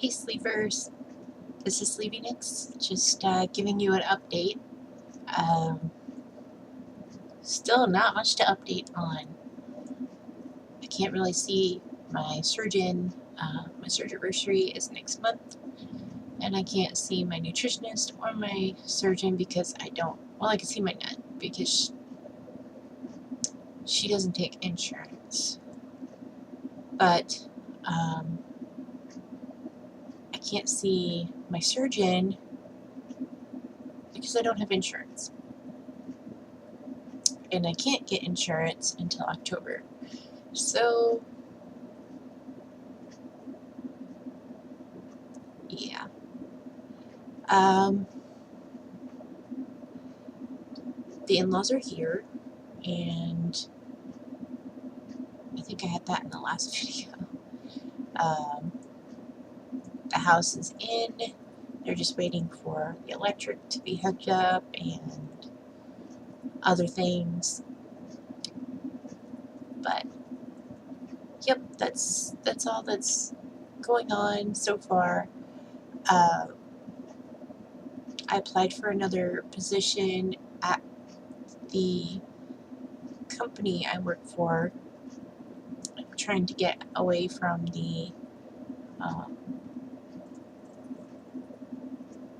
Hey Sleepers, this is Sleepinix, just giving you an update. Um, Still not much to update on. I can't really see my surgeon. My surgery is next month, and I can't see my nutritionist or my surgeon because I don't. Well, I can see my nut because she doesn't take insurance, but I can't see my surgeon because I don't have insurance. And I can't get insurance until October. So, yeah. The in-laws are here, and I think I had that in the last video. The house is in. They're just waiting for the electric to be hooked up and other things. But yep, that's all that's going on so far. I applied for another position at the company I work for. I'm trying to get away from the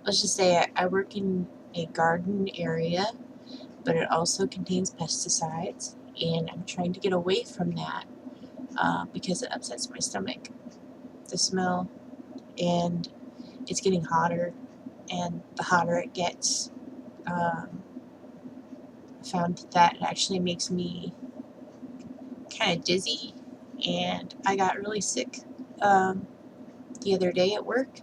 let's just say I work in a garden area, but it also contains pesticides, and I'm trying to get away from that because it upsets my stomach, the smell, and it's getting hotter, and the hotter it gets, I found that it actually makes me kind of dizzy, and I got really sick the other day at work.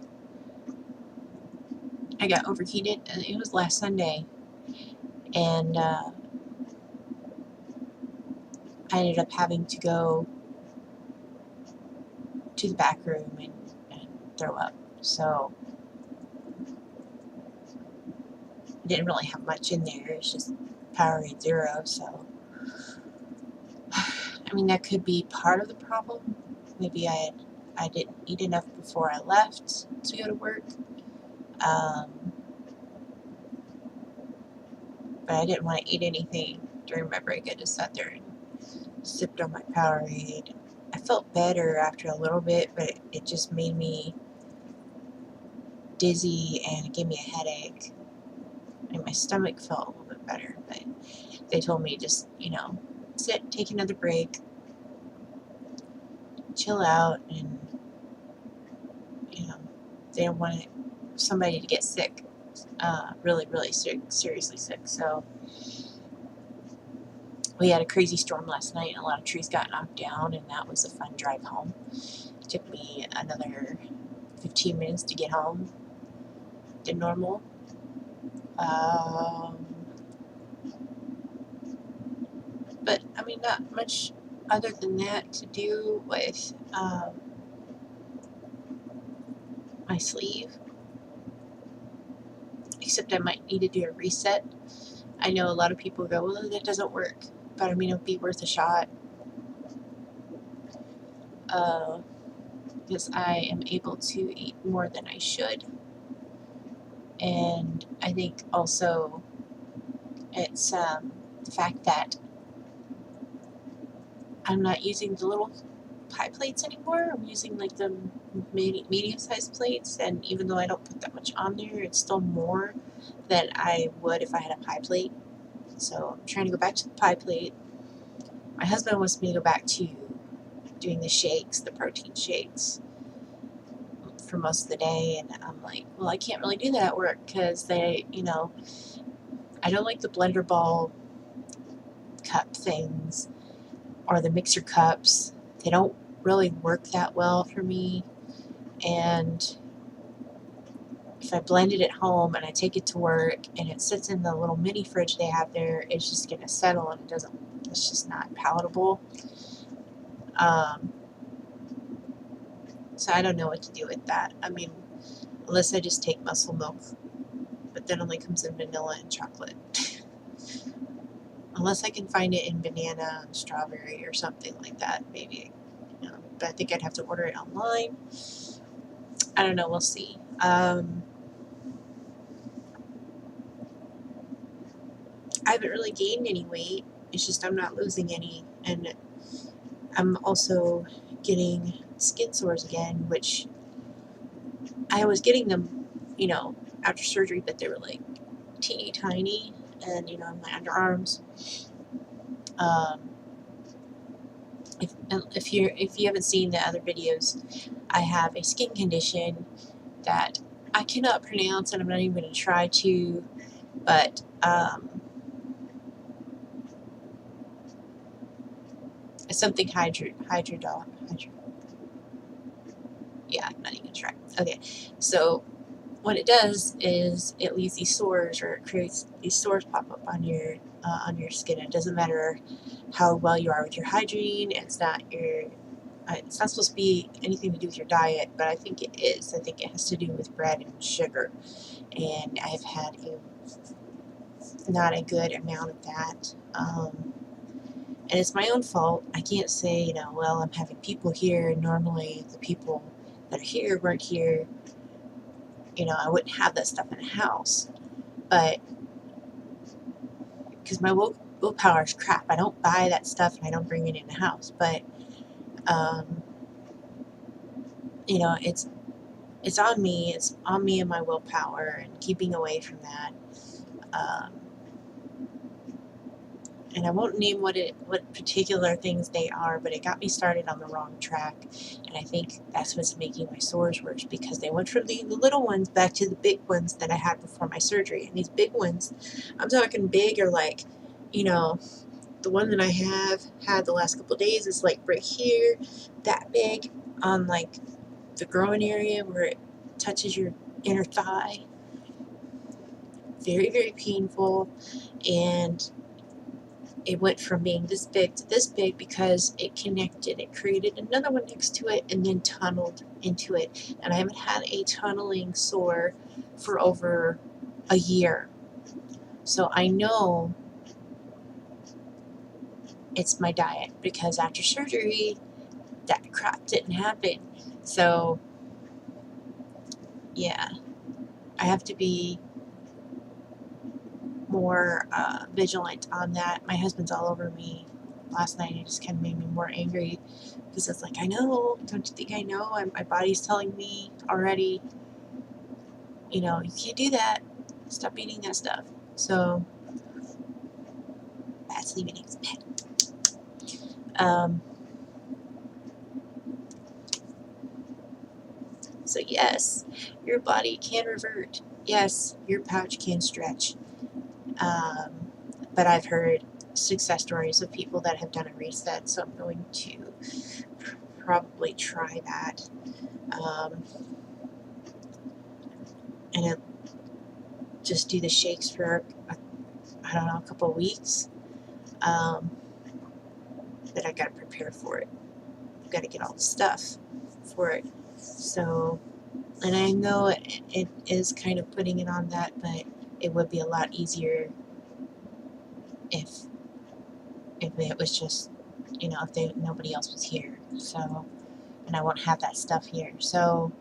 I got overheated, and it was last Sunday, and I ended up having to go to the back room and throw up. So I didn't really have much in there. It's just Powerade Zero. So I mean, that could be part of the problem. Maybe I didn't eat enough before I left to go to work. But I didn't want to eat anything during my break. I just sat there and sipped on my Powerade. I felt better after a little bit, but it just made me dizzy and it gave me a headache. And my stomach felt a little bit better, but they told me just, sit, take another break, chill out, and, they don't want somebody to get sick, really, really sick, seriously sick. So we had a crazy storm last night, and a lot of trees got knocked down, and that was a fun drive home. It took me another 15 minutes to get home than normal. But I mean, not much other than that to do with my sleeve, except I might need to do a reset. I know a lot of people go, well, that doesn't work, but I mean, it'll be worth a shot, because I am able to eat more than I should, and I think also it's the fact that I'm not using the little pie plates anymore. I'm using like the medium-sized plates, and even though I don't put that much on there, it's still more than I would if I had a pie plate. So I'm trying to go back to the pie plate. My husband wants me to go back to doing the shakes, the protein shakes, for most of the day, and I'm like, well, I can't really do that at work because they, I don't like the blender ball cup things or the mixer cups. They don't really work that well for me, and if I blend it at home and I take it to work and it sits in the little mini fridge they have there, it's just going to settle, and it's just not palatable. So I don't know what to do with that. I mean, unless I just take muscle milk, but that only comes in vanilla and chocolate. Unless I can find it in banana and strawberry or something like that, maybe. But I think I'd have to order it online. I don't know. We'll see. I haven't really gained any weight. It's just I'm not losing any, and I'm also getting skin sores again, which I was getting them, after surgery, but they were like teeny tiny, and in my underarms. Um, if you haven't seen the other videos, I have a skin condition that I cannot pronounce, and I'm not even going to try to, but it's something yeah, I'm not even going to try. Okay, so what it does is it leaves these sores, or it creates these sores pop up on your skin. It doesn't matter how well you are with your hygiene. It's not supposed to be anything to do with your diet, but I think it is. I think it has to do with bread and sugar, and I've had not a good amount of that. And it's my own fault. I can't say, well, I'm having people here, and normally the people that are here weren't here. I wouldn't have that stuff in the house. But because my willpower is crap, I don't buy that stuff and I don't bring it in the house. But, it's on me. It's on me and my willpower and keeping away from that. And I won't name what particular things they are, but it got me started on the wrong track, and I think that's what's making my sores worse, because they went from the little ones back to the big ones that I had before my surgery. And these big ones, I'm talking big, are like, the one that I have had the last couple of days is like right here, that big, on like the groin area where it touches your inner thigh. Very, very painful, and it went from being this big to this big because it connected. It created another one next to it and then tunneled into it. And I haven't had a tunneling sore for over a year. So I know it's my diet, because after surgery, that crap didn't happen. So, yeah, I have to be more vigilant on that. My husband's all over me last night. It just kind of made me more angry, because it's like, I know, don't you think I know? My body's telling me already, you can't do that. Stop eating that stuff. So that's leaving his pet. So yes, your body can revert. Yes, your pouch can stretch. But I've heard success stories of people that have done a reset, so I'm going to probably try that. And just do the shakes for, I don't know, a couple of weeks. But I gotta prepare for it. I've got to get all the stuff for it. So, and I know it is kind of putting it on that, but it would be a lot easier if it was just, if nobody else was here. So, and I won't have that stuff here. So,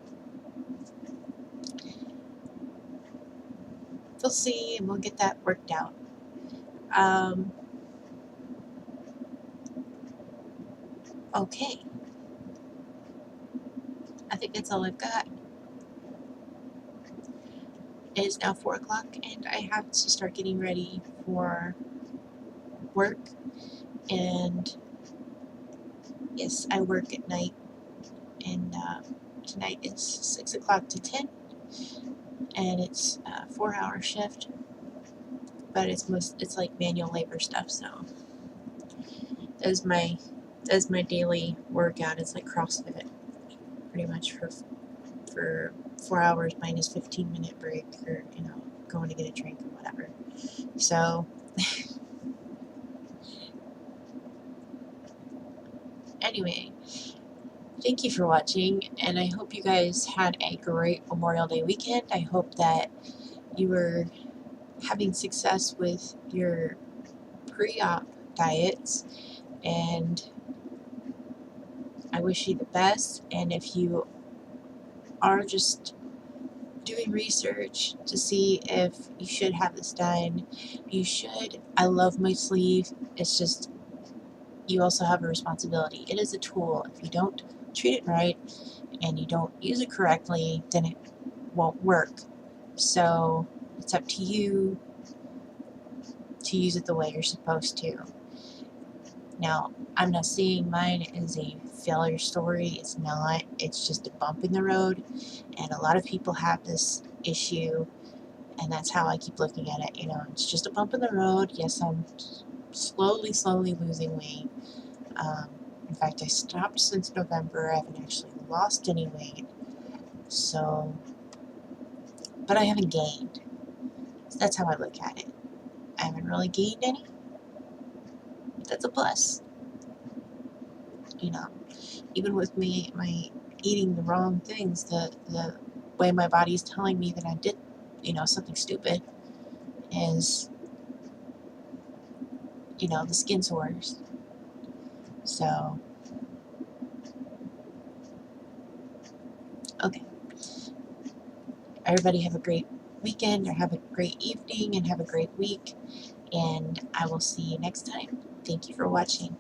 we'll see, and we'll get that worked out. Okay. I think that's all I've got. It is now 4 o'clock, and I have to start getting ready for work. And yes, I work at night, and tonight it's 6 o'clock to 10, and it's a 4-hour shift, but it's like manual labor stuff. So that's my daily workout. It's like CrossFit, pretty much, for 4 hours minus 15-minute break, or going to get a drink or whatever. So anyway, thank you for watching, and I hope you guys had a great Memorial Day weekend. I hope that you were having success with your pre-op diets, and I wish you the best. And if you are just doing research to see if you should have this done, you should. I love my sleeve. It's just you also have a responsibility. It is a tool. If you don't treat it right and you don't use it correctly, then it won't work. So it's up to you to use it the way you're supposed to. Now, I'm not saying mine is a failure story. It's not. It's just a bump in the road. And a lot of people have this issue, and that's how I keep looking at it. It's just a bump in the road. Yes, I'm slowly losing weight. In fact, I stopped since November. I haven't actually lost any weight. So, but I haven't gained. So that's how I look at it. I haven't really gained any. That's a plus. Even with me, my eating the wrong things, the way my body's telling me that I did, something stupid is, the skin sores. So, okay. Everybody have a great weekend, or have a great evening, and have a great week. And I will see you next time. Thank you for watching.